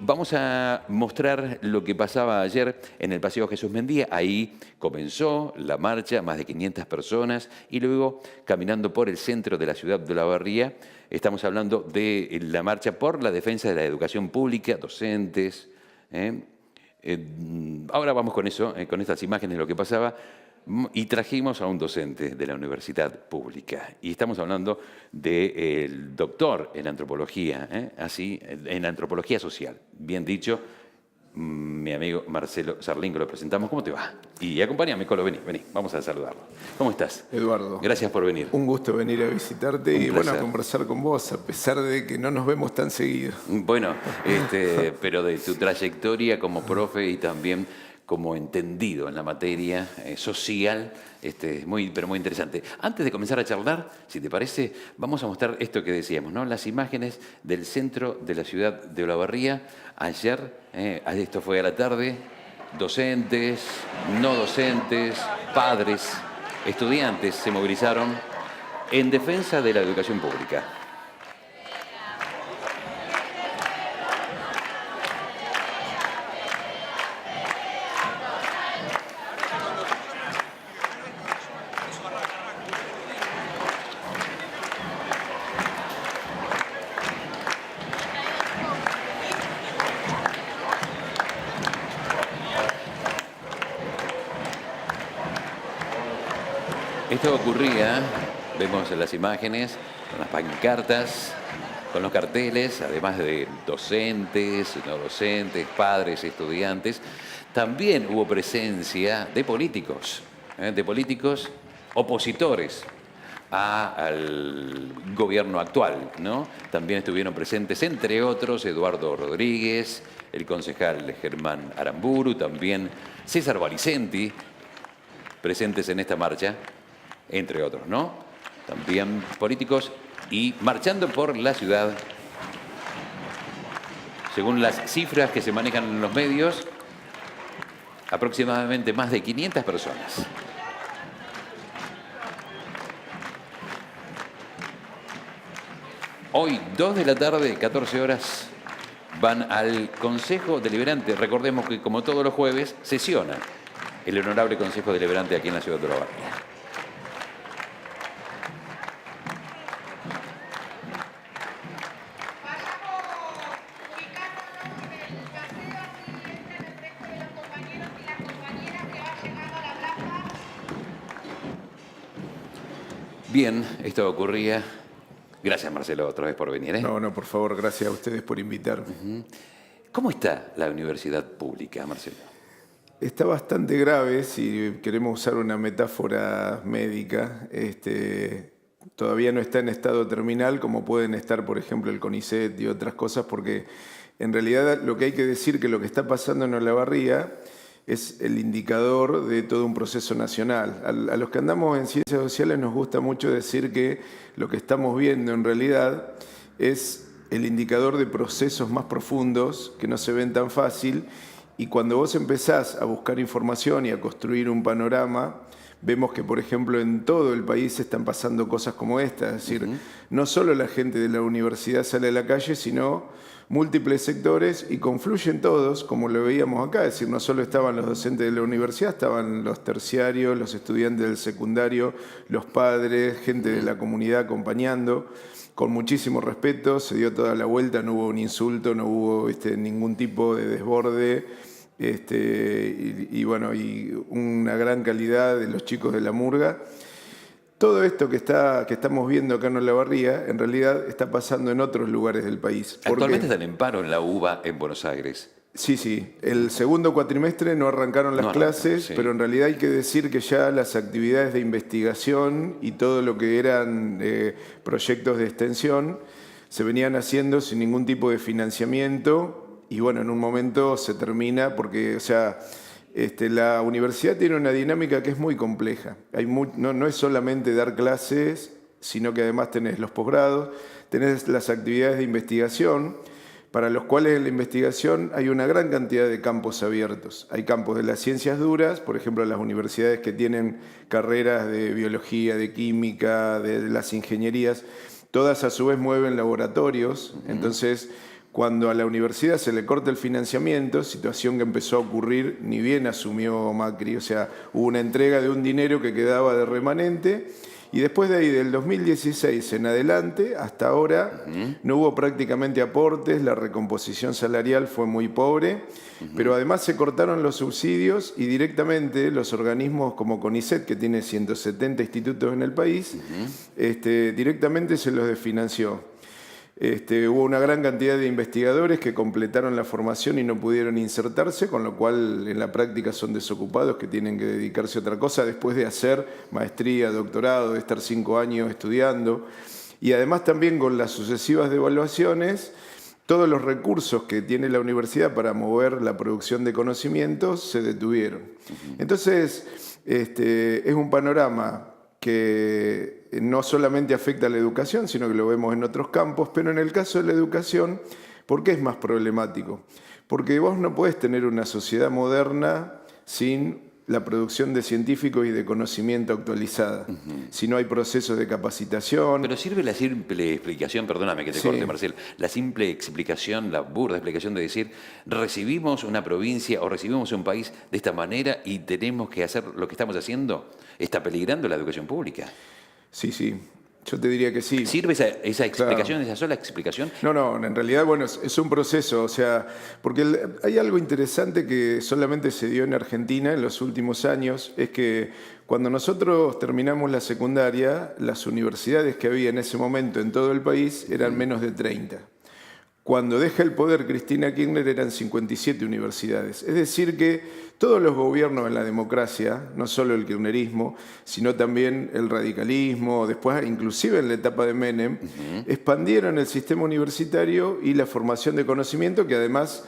vamos a mostrar lo que pasaba ayer en el Paseo Jesús Mendía. Ahí comenzó la marcha, más de 500 personas, y luego caminando por el centro de la ciudad de Olavarría. Estamos hablando de la marcha por la defensa de la educación pública, docentes. Ahora vamos con eso, con estas imágenes de lo que pasaba. Y trajimos a un docente de la universidad pública. Y estamos hablando del doctor en antropología, así, en antropología social. Bien dicho, mi amigo Marcelo Sarlingo, lo presentamos. ¿Cómo te va? Y acompáñame, Colo, vení, vamos a saludarlo. ¿Cómo estás? Eduardo. Gracias por venir. Un gusto venir a visitarte y bueno, a conversar con vos, a pesar de que no nos vemos tan seguido. Bueno, pero de tu trayectoria como profe y también como entendido en la materia social, pero muy interesante. Antes de comenzar a charlar, si te parece, vamos a mostrar esto que decíamos, ¿no? Las imágenes del centro de la ciudad de Olavarría. Ayer, esto fue a la tarde, docentes, no docentes, padres, estudiantes se movilizaron en defensa de la educación pública. Esto ocurría, vemos en las imágenes, con las pancartas, con los carteles, además de docentes, no docentes, padres, estudiantes. También hubo presencia de políticos opositores al gobierno actual, ¿no? También estuvieron presentes, entre otros, Eduardo Rodríguez, el concejal Germán Aramburu, también César Baricenti, presentes en esta marcha, entre otros, ¿no? También políticos y marchando por la ciudad, según las cifras que se manejan en los medios, aproximadamente más de 500 personas. Hoy, 2 de la tarde, 14 horas, van al Consejo Deliberante. Recordemos que, como todos los jueves, sesiona el Honorable Consejo Deliberante aquí en la ciudad de Olavarría. Bien, esto ocurría. Gracias, Marcelo, otra vez por venir. No, por favor, gracias a ustedes por invitarme. ¿Cómo está la universidad pública, Marcelo? Está bastante grave, si queremos usar una metáfora médica. Todavía no está en estado terminal, como pueden estar, por ejemplo, el CONICET y otras cosas, porque en realidad lo que hay que decir que lo que está pasando en Olavarría es el indicador de todo un proceso nacional. A los que andamos en ciencias sociales nos gusta mucho decir que lo que estamos viendo en realidad es el indicador de procesos más profundos que no se ven tan fácil, y cuando vos empezás a buscar información y a construir un panorama, vemos que, por ejemplo, en todo el país están pasando cosas como esta. Es decir, no solo la gente de la universidad sale a la calle, sino múltiples sectores, y confluyen todos, como lo veíamos acá. Es decir, no solo estaban los docentes de la universidad, estaban los terciarios, los estudiantes del secundario, los padres, gente de la comunidad acompañando, con muchísimo respeto. Se dio toda la vuelta, no hubo un insulto, no hubo ningún tipo de desborde. Y una gran calidad de los chicos de la murga. Todo esto que estamos viendo acá en Olavarría, en realidad está pasando en otros lugares del país. Actualmente están en paro en la UBA en Buenos Aires. Sí. El segundo cuatrimestre no arrancaron las clases, sí. Pero en realidad hay que decir que ya las actividades de investigación y todo lo que eran proyectos de extensión se venían haciendo sin ningún tipo de financiamiento. Y bueno, en un momento se termina porque, la universidad tiene una dinámica que es muy compleja. No es solamente dar clases, sino que además tenés los posgrados, tenés las actividades de investigación, para los cuales en la investigación hay una gran cantidad de campos abiertos. Hay campos de las ciencias duras, por ejemplo, las universidades que tienen carreras de biología, de química, de las ingenierías, todas a su vez mueven laboratorios. Entonces, cuando a la universidad se le corta el financiamiento, situación que empezó a ocurrir ni bien asumió Macri, o sea, hubo una entrega de un dinero que quedaba de remanente, y después de ahí, del 2016 en adelante, hasta ahora, no hubo prácticamente aportes, la recomposición salarial fue muy pobre, pero además se cortaron los subsidios y directamente los organismos como CONICET, que tiene 170 institutos en el país, directamente se los desfinanció. Hubo una gran cantidad de investigadores que completaron la formación y no pudieron insertarse, con lo cual en la práctica son desocupados que tienen que dedicarse a otra cosa después de hacer maestría, doctorado, de estar 5 años estudiando. Y además también con las sucesivas devaluaciones, todos los recursos que tiene la universidad para mover la producción de conocimientos se detuvieron. Entonces, es un panorama que no solamente afecta a la educación, sino que lo vemos en otros campos, pero en el caso de la educación, ¿por qué es más problemático? Porque vos no podés tener una sociedad moderna sin la producción de científicos y de conocimiento actualizada, si no hay procesos de capacitación. Pero sirve la simple explicación, perdóname que te corte, Marcel, la simple explicación, la burda explicación de decir, recibimos una provincia o recibimos un país de esta manera y tenemos que hacer lo que estamos haciendo, ¿está peligrando la educación pública? Sí, yo te diría que sí. ¿Sirve esa explicación, Claro. esa sola explicación? No, en realidad, bueno, es un proceso, o sea, porque hay algo interesante que solamente se dio en Argentina en los últimos años, es que cuando nosotros terminamos la secundaria, las universidades que había en ese momento en todo el país eran menos de 30. Cuando deja el poder Cristina Kirchner eran 57 universidades. Es decir que todos los gobiernos en la democracia, no solo el kirchnerismo, sino también el radicalismo, después inclusive en la etapa de Menem, expandieron el sistema universitario y la formación de conocimiento, que además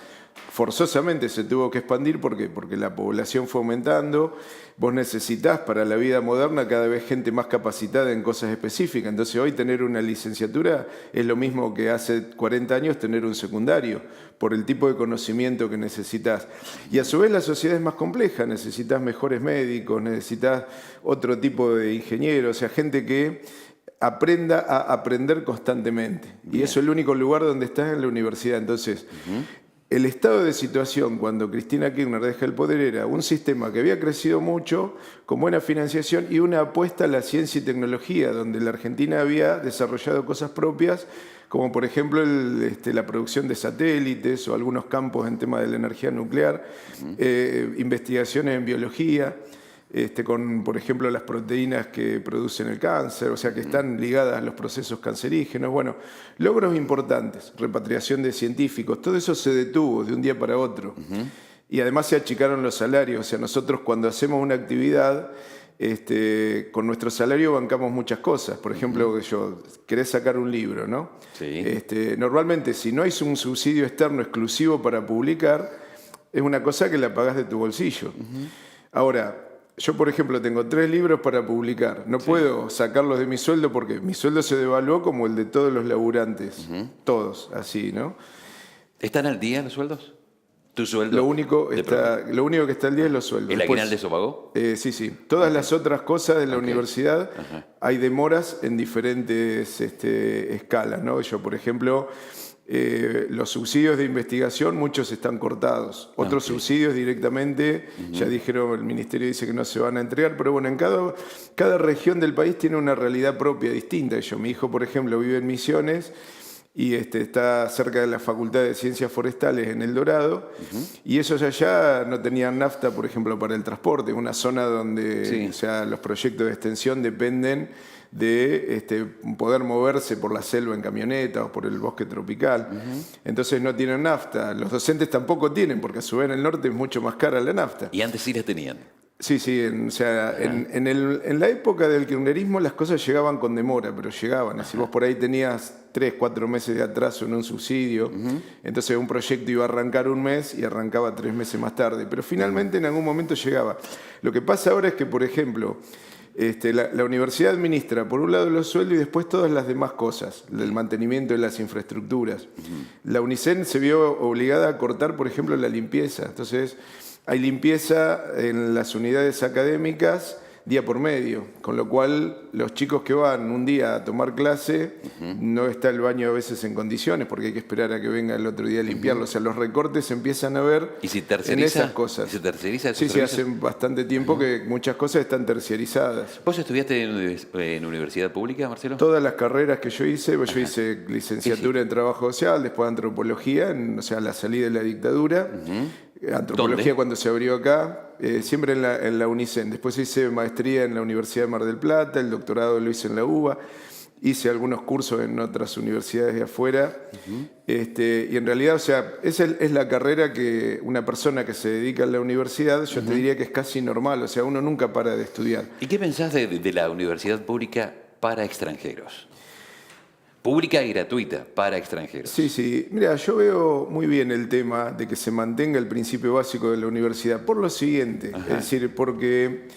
forzosamente se tuvo que expandir porque la población fue aumentando. Vos necesitás para la vida moderna cada vez gente más capacitada en cosas específicas. Entonces hoy tener una licenciatura es lo mismo que hace 40 años tener un secundario, por el tipo de conocimiento que necesitas. Y a su vez la sociedad es más compleja, necesitas mejores médicos, necesitas otro tipo de ingenieros, o sea, gente que aprenda a aprender constantemente. Y eso es el único lugar donde estás, en la universidad. Entonces, el estado de situación cuando Cristina Kirchner deja el poder era un sistema que había crecido mucho, con buena financiación y una apuesta a la ciencia y tecnología, donde la Argentina había desarrollado cosas propias, como por ejemplo la producción de satélites o algunos campos en tema de la energía nuclear, investigaciones en biología, con, por ejemplo, las proteínas que producen el cáncer, o sea, que están ligadas a los procesos cancerígenos. Bueno, logros importantes, repatriación de científicos, todo eso se detuvo de un día para otro. Y además se achicaron los salarios, o sea, nosotros cuando hacemos una actividad, con nuestro salario bancamos muchas cosas. Por ejemplo, querés sacar un libro, ¿no? Sí. Normalmente, si no hay un subsidio externo exclusivo para publicar, es una cosa que la pagás de tu bolsillo. Ahora, yo, por ejemplo, tengo 3 libros para publicar. No puedo sacarlos de mi sueldo porque mi sueldo se devaluó como el de todos los laburantes. Todos, así, ¿no? ¿Están al día los sueldos? ¿Tu sueldo? Lo único que está al día es los sueldos. ¿El aguinaldo eso pagó? Sí. Todas las otras cosas de la universidad hay demoras en diferentes escalas, ¿no? Yo, por ejemplo, los subsidios de investigación, muchos están cortados. Otros subsidios directamente, ya dijeron, el ministerio dice que no se van a entregar, pero bueno, en cada región del país tiene una realidad propia, distinta. Mi hijo, por ejemplo, vive en Misiones y está cerca de la Facultad de Ciencias Forestales en El Dorado, y esos allá no tenían nafta, por ejemplo, para el transporte, una zona donde o sea, los proyectos de extensión dependen de poder moverse por la selva en camioneta o por el bosque tropical. Entonces no tienen nafta. Los docentes tampoco tienen, porque a su vez en el norte es mucho más cara la nafta. Y antes sí las tenían. Sí, en la época del kirchnerismo las cosas llegaban con demora, pero llegaban. Si vos por ahí tenías 3, 4 meses de atraso en un subsidio, entonces un proyecto iba a arrancar un mes y arrancaba 3 meses más tarde, pero finalmente en algún momento llegaba. Lo que pasa ahora es que, por ejemplo, la universidad administra por un lado los sueldos y después todas las demás cosas, el mantenimiento de las infraestructuras. La UNICEN se vio obligada a cortar, por ejemplo, la limpieza. Entonces, hay limpieza en las unidades académicas día por medio, con lo cual los chicos que van un día a tomar clase, no está el baño a veces en condiciones porque hay que esperar a que venga el otro día a limpiarlo. O sea, los recortes se empiezan a ver ¿Y si en terceriza? esas cosas. ¿Y se terceriza esos Sí, servicios? hace bastante tiempo que muchas cosas están terciarizadas. ¿Vos estudiaste en universidad pública, Marcelo? Todas las carreras que yo hice, pues yo hice licenciatura en trabajo social, después antropología, o sea, la salida de la dictadura. Antropología ¿Dónde? cuando se abrió acá, siempre en la UNICEN. Después hice maestría en la Universidad de Mar del Plata, el doctorado lo hice en la UBA, hice algunos cursos en otras universidades de afuera. Y en realidad, o sea, esa es la carrera que una persona que se dedica a la universidad, yo te diría que es casi normal, o sea, uno nunca para de estudiar. ¿Y qué pensás de la universidad pública para extranjeros? Pública y gratuita para extranjeros. Sí, sí. Mira, yo veo muy bien el tema de que se mantenga el principio básico de la universidad por lo siguiente, es decir, porque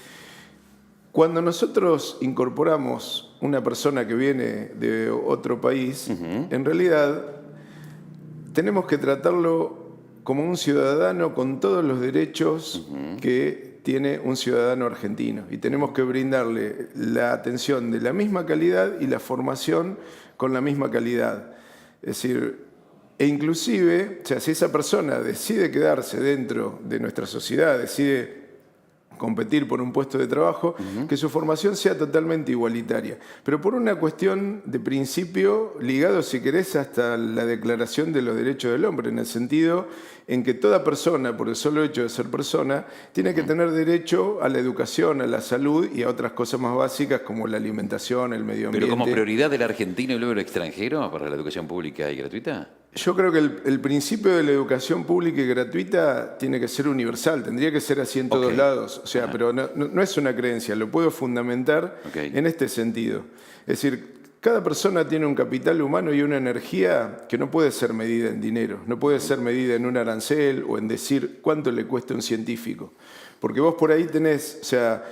cuando nosotros incorporamos una persona que viene de otro país, en realidad tenemos que tratarlo como un ciudadano con todos los derechos que tiene un ciudadano argentino y tenemos que brindarle la atención de la misma calidad y la formación con la misma calidad. Es decir, e inclusive, o sea, si esa persona decide quedarse dentro de nuestra sociedad, decide competir por un puesto de trabajo, que su formación sea totalmente igualitaria. Pero por una cuestión de principio, ligado, si querés, hasta la Declaración de los Derechos del Hombre, en el sentido en que toda persona, por el solo hecho de ser persona, tiene que tener derecho a la educación, a la salud y a otras cosas más básicas como la alimentación, el medio ambiente. ¿Pero como prioridad del argentino y luego el extranjero para la educación pública y gratuita? Yo creo que el principio de la educación pública y gratuita tiene que ser universal, tendría que ser así en todos lados. O sea, pero no es una creencia, lo puedo fundamentar en este sentido. Es decir, cada persona tiene un capital humano y una energía que no puede ser medida en dinero, no puede ser medida en un arancel o en decir cuánto le cuesta un científico. Porque vos por ahí tenés, o sea,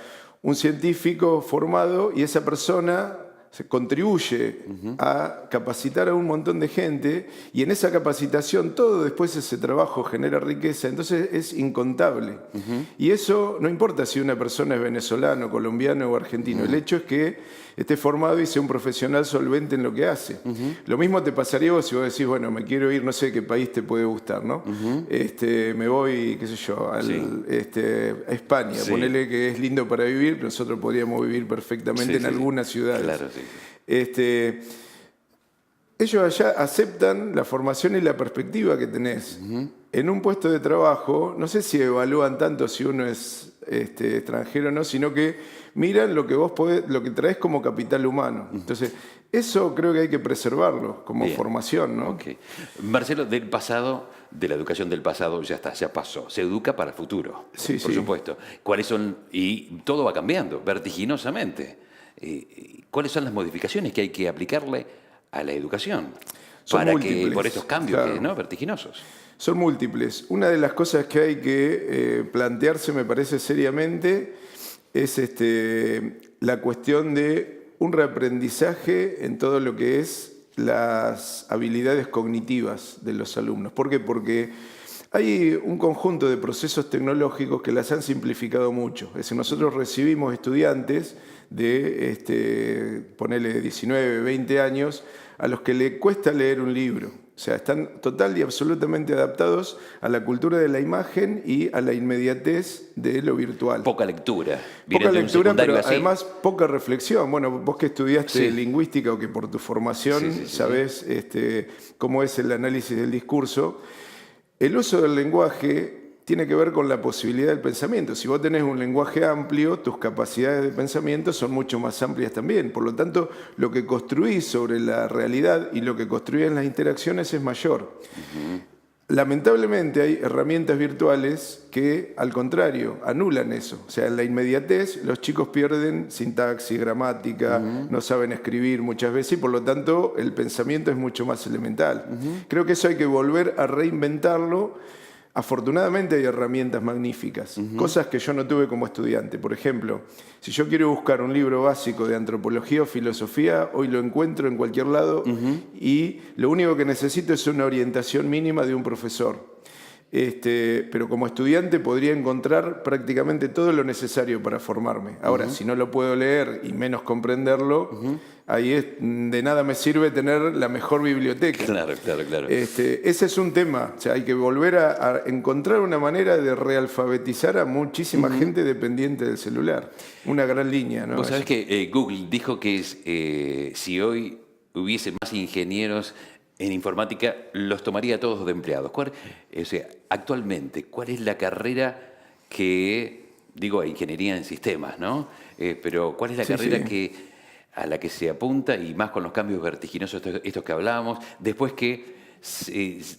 un científico formado y esa persona se contribuye a capacitar a un montón de gente y en esa capacitación todo después ese trabajo genera riqueza, entonces es incontable. Y eso no importa si una persona es venezolano, colombiano o argentino, el hecho es que esté formado y sea un profesional solvente en lo que hace. Lo mismo te pasaría vos si vos decís, bueno, me quiero ir, no sé qué país te puede gustar, ¿no? Me voy, qué sé yo, a España, ponele que es lindo para vivir, nosotros podríamos vivir perfectamente en algunas ciudades. Claro, sí. Ellos allá aceptan la formación y la perspectiva que tenés. En un puesto de trabajo, no sé si evalúan tanto si uno es extranjero o no, sino que miran lo que vos podés, lo que traes como capital humano. Entonces, eso creo que hay que preservarlo como formación, ¿no? Okay. Marcelo, del pasado, de la educación del pasado, ya está, ya pasó. Se educa para el futuro, por supuesto. ¿Cuáles son? Y todo va cambiando vertiginosamente. ¿Cuáles son las modificaciones que hay que aplicarle a la educación para que por estos cambios vertiginosos? Son múltiples. Una de las cosas que hay que plantearse, me parece seriamente, es la cuestión de un reaprendizaje en todo lo que es las habilidades cognitivas de los alumnos. ¿Por qué? Porque hay un conjunto de procesos tecnológicos que las han simplificado mucho. Es decir, nosotros recibimos estudiantes de, ponele 19, 20 años, a los que le cuesta leer un libro. O sea, están total y absolutamente adaptados a la cultura de la imagen y a la inmediatez de lo virtual. Poca lectura. Poca lectura, pero además poca reflexión. Bueno, vos que estudiaste lingüística o que por tu formación sabés cómo es el análisis del discurso, el uso del lenguaje tiene que ver con la posibilidad del pensamiento. Si vos tenés un lenguaje amplio, tus capacidades de pensamiento son mucho más amplias también. Por lo tanto, lo que construís sobre la realidad y lo que construís en las interacciones es mayor. Lamentablemente hay herramientas virtuales que, al contrario, anulan eso. O sea, en la inmediatez los chicos pierden sintaxis, gramática, no saben escribir muchas veces y por lo tanto el pensamiento es mucho más elemental. Creo que eso hay que volver a reinventarlo. Afortunadamente hay herramientas magníficas, cosas que yo no tuve como estudiante. Por ejemplo, si yo quiero buscar un libro básico de antropología o filosofía, hoy lo encuentro en cualquier lado y lo único que necesito es una orientación mínima de un profesor. Pero como estudiante podría encontrar prácticamente todo lo necesario para formarme. Ahora, si no lo puedo leer y menos comprenderlo, ahí de nada me sirve tener la mejor biblioteca. Claro, claro, claro. Ese es un tema. O sea, hay que volver a encontrar una manera de realfabetizar a muchísima gente dependiente del celular. Una gran línea, ¿no? Vos sabés que Google dijo que si hoy hubiese más ingenieros en informática, los tomaría todos de empleados. O sea, actualmente, ¿cuál es la carrera que, digo, ingeniería en sistemas, ¿no? Pero ¿cuál es la carrera a la que se apunta, y más con los cambios vertiginosos estos que hablábamos, después que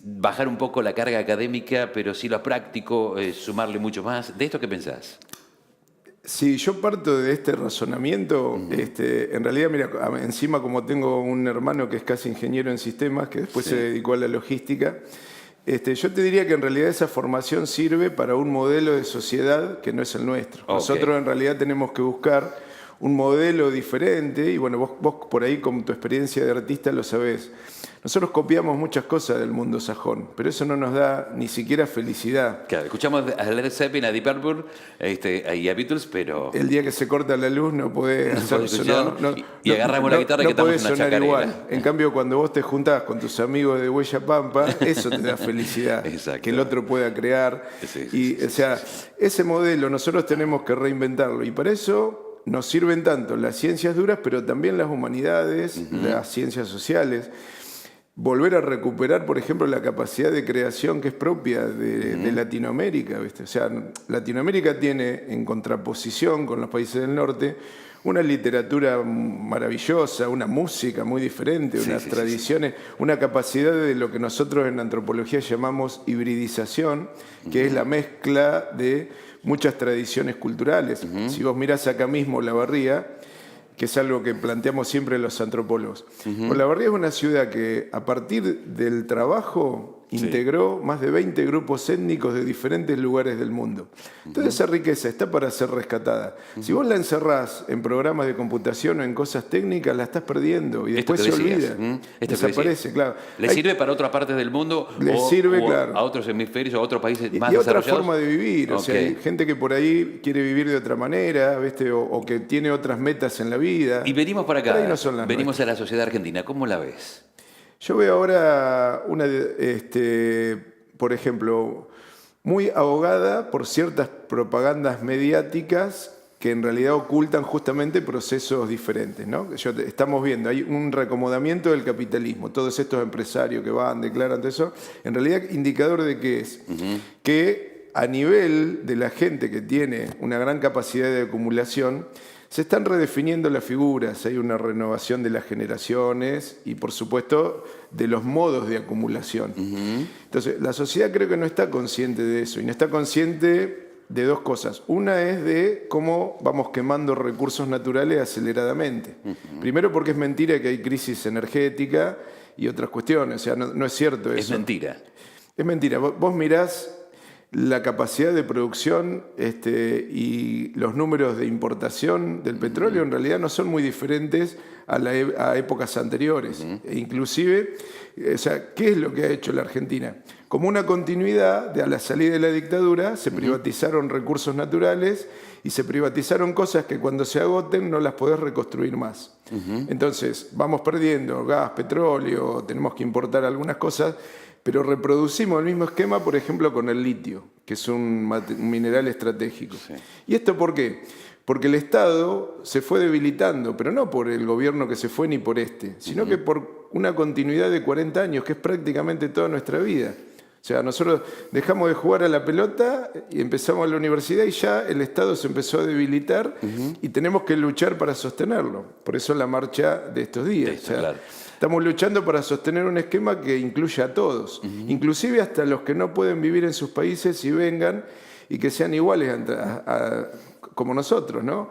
bajar un poco la carga académica, pero sí lo práctico, sumarle mucho más? ¿De esto qué pensás? Sí, yo parto de este razonamiento. En realidad, mira, encima como tengo un hermano que es casi ingeniero en sistemas, que después se dedicó a la logística, yo te diría que en realidad esa formación sirve para un modelo de sociedad que no es el nuestro. Okay. Nosotros en realidad tenemos que buscar un modelo diferente, y bueno, vos por ahí con tu experiencia de artista lo sabés. Nosotros copiamos muchas cosas del mundo sajón, pero eso no nos da ni siquiera felicidad. Claro, escuchamos a Led Zeppelin, a Deep Purple y a Beatles, pero... El día que se corta la luz no podés hacer sonar, y agarramos la guitarra y cantamos una chacarera. Igual. En cambio, cuando vos te juntás con tus amigos de Huella Pampa, eso te da felicidad. Exacto. Que el otro pueda crear. O sea, ese modelo nosotros tenemos que reinventarlo, y para eso nos sirven tanto las ciencias duras, pero también las humanidades, las ciencias sociales. Volver a recuperar, por ejemplo, la capacidad de creación que es propia de Latinoamérica, ¿viste? O sea, Latinoamérica tiene, en contraposición con los países del norte, una literatura maravillosa, una música muy diferente, unas tradiciones, una capacidad de lo que nosotros en antropología llamamos hibridización, que es la mezcla de muchas tradiciones culturales. Si vos mirás acá mismo Olavarría, que es algo que planteamos siempre los antropólogos. Olavarría es una ciudad que a partir del trabajo integró más de 20 grupos étnicos de diferentes lugares del mundo. Entonces esa riqueza está para ser rescatada. Si vos la encerrás en programas de computación o en cosas técnicas, la estás perdiendo y después se olvida. Desaparece, claro. ¿Le sirve para otras partes del mundo? Sirve, claro, a otros hemisferios o a otros países más desarrollados? Y otra forma de vivir. O sea, hay gente que por ahí quiere vivir de otra manera, ¿viste? O que tiene otras metas en la vida. Y venimos para acá, no venimos a la sociedad argentina. ¿Cómo la ves? Yo veo ahora por ejemplo, muy ahogada por ciertas propagandas mediáticas que en realidad ocultan justamente procesos diferentes, ¿no? Estamos viendo, hay un reacomodamiento del capitalismo, todos estos empresarios que van, declaran todo eso, en realidad indicador de qué es, que a nivel de la gente que tiene una gran capacidad de acumulación, se están redefiniendo las figuras, hay una renovación de las generaciones y, por supuesto, de los modos de acumulación. Entonces, la sociedad creo que no está consciente de eso, y no está consciente de dos cosas. Una es de cómo vamos quemando recursos naturales aceleradamente. Primero porque es mentira que hay crisis energética y otras cuestiones, o sea, no es cierto eso. Es mentira. Es mentira. Vos mirás la capacidad de producción y los números de importación del petróleo en realidad no son muy diferentes a épocas anteriores. E inclusive, o sea, ¿qué es lo que ha hecho la Argentina? Como una continuidad a la salida de la dictadura, se privatizaron recursos naturales y se privatizaron cosas que cuando se agoten no las podés reconstruir más. Entonces, vamos perdiendo gas, petróleo, tenemos que importar algunas cosas, pero reproducimos el mismo esquema, por ejemplo, con el litio, que es un mineral estratégico. ¿Y esto por qué? Porque el Estado se fue debilitando, pero no por el gobierno que se fue ni por sino que por una continuidad de 40 años, que es prácticamente toda nuestra vida. O sea, nosotros dejamos de jugar a la pelota y empezamos a la universidad y ya el Estado se empezó a debilitar y tenemos que luchar para sostenerlo. Por eso la marcha de estos días. Claro. Estamos luchando para sostener un esquema que incluya a todos, inclusive hasta los que no pueden vivir en sus países y vengan y que sean iguales como nosotros, ¿no?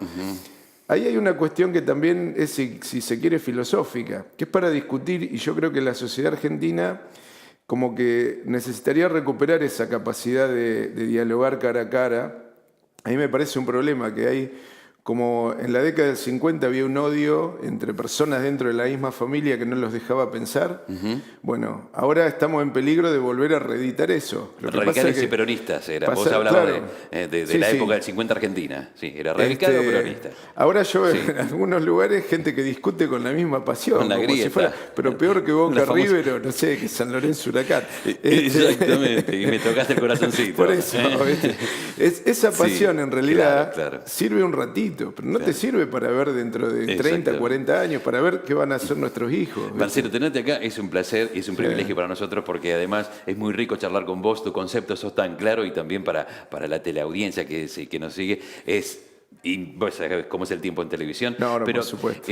Ahí hay una cuestión que también es, si se quiere, filosófica, que es para discutir, y yo creo que la sociedad argentina como que necesitaría recuperar esa capacidad de dialogar cara a cara. A mí me parece un problema que hay como en la década del 50 había un odio entre personas dentro de la misma familia que no los dejaba pensar, bueno, ahora estamos en peligro de volver a reeditar eso. Lo que pasa Radicales es que y peronistas era. pasa- Vos hablabas claro. de Sí, la sí. época del 50 Argentina. Sí, era radical o peronista. Ahora yo veo en algunos lugares gente que discute con la misma pasión, Con la como si grieta. fuera, pero peor que Boca La famosa- River o no sé, que San Lorenzo Huracán. Exactamente, y me tocaste el corazoncito. Por eso, ¿viste? Esa pasión Sí, en realidad claro. sirve un ratito, pero no te sirve para ver dentro de 30, Exacto. 40 años, para ver qué van a hacer nuestros hijos. ¿viste? Marcelo, tenerte acá es un placer y es un privilegio para nosotros porque además es muy rico charlar con vos, tu concepto sos tan claro y también para la teleaudiencia que nos sigue es... Y vos sabés cómo es el tiempo en televisión. No, pero por supuesto.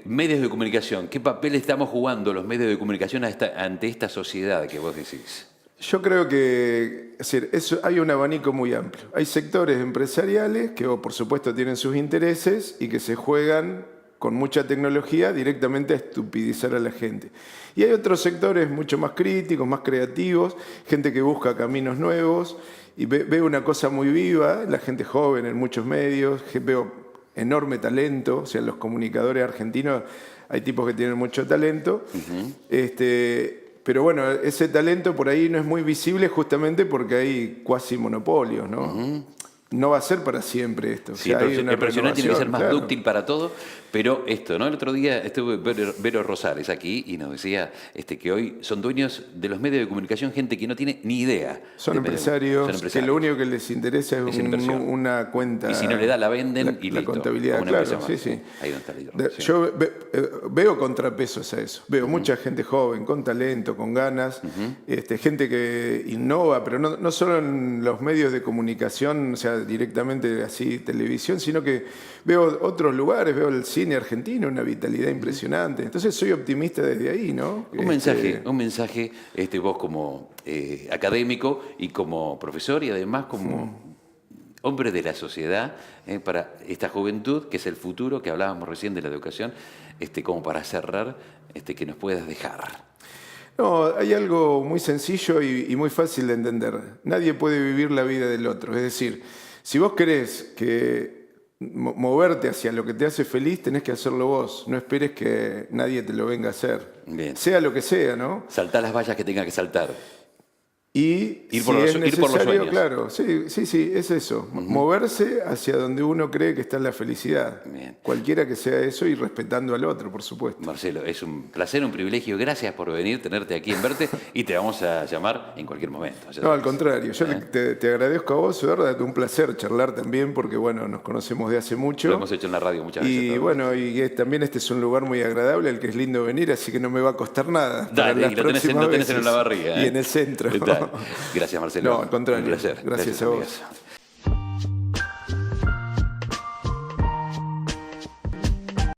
medios de comunicación, ¿qué papel estamos jugando los medios de comunicación ante esta sociedad que vos decís? Yo creo que es decir, hay un abanico muy amplio. Hay sectores empresariales que, por supuesto, tienen sus intereses y que se juegan con mucha tecnología directamente a estupidizar a la gente. Y hay otros sectores mucho más críticos, más creativos, gente que busca caminos nuevos y veo una cosa muy viva, la gente joven en muchos medios, veo enorme talento, o sea, los comunicadores argentinos, hay tipos que tienen mucho talento, pero bueno, ese talento por ahí no es muy visible justamente porque hay cuasi monopolios, ¿no? No va a ser para siempre esto. Sí, o sea, hay una el profesional tiene que ser renovación, más claro. dúctil para todo, pero esto, ¿no? El otro día estuve Vero Rosales aquí y nos decía que hoy son dueños de los medios de comunicación gente que no tiene ni idea. Son de medios. empresarios, que lo único que les interesa es una inversión. una cuenta. Y si no le da, la venden y la listo. contabilidad, Como una claro, empresa sí, más. sí. Ahí donde está la idea. Yo veo contrapesos a eso. Veo mucha gente joven, con talento, con ganas, gente que innova, pero no solo en los medios de comunicación, o sea, directamente así televisión, sino que veo otros lugares, veo el cine argentino, una vitalidad impresionante. Entonces soy optimista desde ahí, ¿no? Un mensaje, vos como académico y como profesor y además como hombre de la sociedad, para esta juventud, que es el futuro, que hablábamos recién de la educación, como para cerrar, que nos puedas dejar. No, hay algo muy sencillo y muy fácil de entender. Nadie puede vivir la vida del otro. Es decir, si vos querés que moverte hacia lo que te hace feliz, tenés que hacerlo vos. No esperes que nadie te lo venga a hacer. Bien. Sea lo que sea, ¿no? Saltar las vallas que tenga que saltar. Y Ir si por los es necesario, sueños. claro, sí, es eso. Moverse hacia donde uno cree que está la felicidad. Bien. Cualquiera que sea eso y respetando al otro, por supuesto. Marcelo, es un placer, un privilegio. Gracias por venir, tenerte aquí en Verte y te vamos a llamar en cualquier momento. Ya No, al sabes. contrario, yo te agradezco a vos, Eduardo, un placer charlar también porque, bueno, nos conocemos de hace mucho. Lo hemos hecho en la radio muchas veces. Y todos. bueno, también este es un lugar muy agradable, al que es lindo venir, así que no me va a costar nada. para Dale, las y lo tenés próximas en veces. la barriga. Y en el centro. Dale. Gracias, Marcelo. No, al contrario. Un placer. Gracias a vos. amigas.